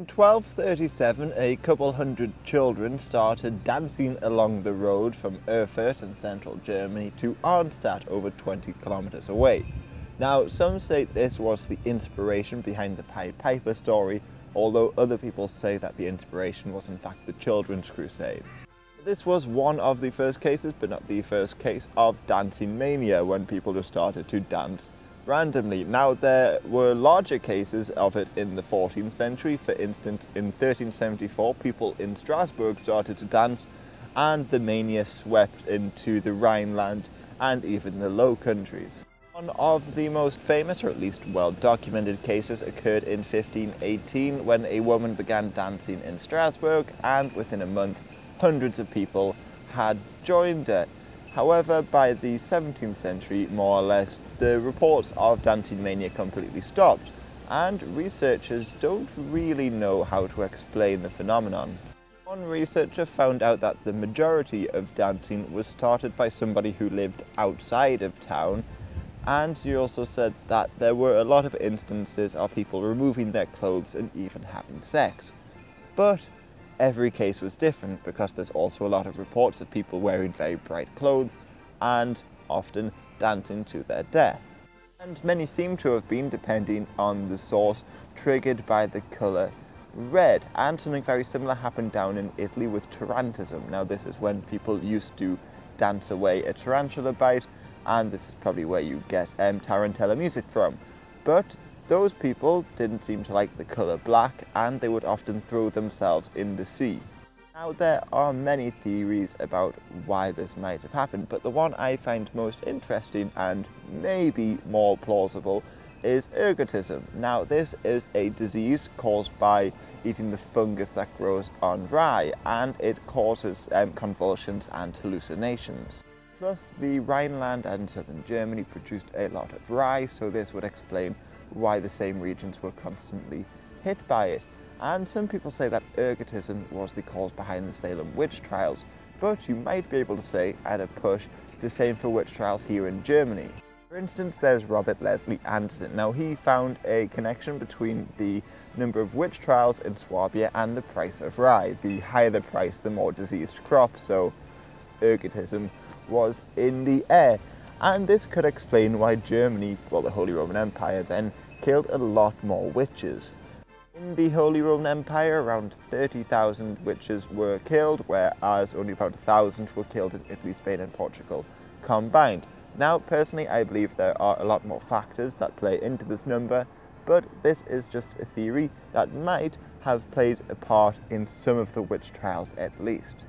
In 1237, a couple hundred children started dancing along the road from Erfurt in central Germany to Arnstadt, over 20 kilometers away. Now, some say this was the inspiration behind the Pied Piper story, although other people say that the inspiration was in fact the Children's Crusade. This was one of the first cases, but not the first case, of dancing mania, when people just started to dance randomly. Now, there were larger cases of it in the 14th century. For instance, in 1374, people in Strasbourg started to dance, and the mania swept into the Rhineland and even the Low Countries. One of the most famous, or at least well-documented cases, occurred in 1518 when a woman began dancing in Strasbourg, and within a month hundreds of people had joined her. However, by the 17th century, more or less, the reports of dancing mania completely stopped, and researchers don't really know how to explain the phenomenon. One researcher found out that the majority of dancing was started by somebody who lived outside of town, and he also said that there were a lot of instances of people removing their clothes and even having sex. But every case was different, because there's also a lot of reports of people wearing very bright clothes and often dancing to their death. And many seem to have been, depending on the source, triggered by the colour red. And something very similar happened down in Italy with tarantism. Now, this is when people used to dance away a tarantula bite, and this is probably where you get tarantella music from. But those people didn't seem to like the colour black, and they would often throw themselves in the sea. Now, there are many theories about why this might have happened, but the one I find most interesting and maybe more plausible is ergotism. Now, this is a disease caused by eating the fungus that grows on rye, and it causes convulsions and hallucinations. Plus, the Rhineland and southern Germany produced a lot of rye, so this would explain why the same regions were constantly hit by it. And some people say that ergotism was the cause behind the Salem witch trials, but you might be able to say, at a push, the same for witch trials here in Germany. For instance, there's Robert Leslie Anderson. Now, he found a connection between the number of witch trials in Swabia and the price of rye. The higher the price, the more diseased crop, so ergotism was in the air. And this could explain why Germany, well, the Holy Roman Empire, then killed a lot more witches. In the Holy Roman Empire, around 30,000 witches were killed, whereas only about 1,000 were killed in Italy, Spain and Portugal combined. Now, personally, I believe there are a lot more factors that play into this number, but this is just a theory that might have played a part in some of the witch trials at least.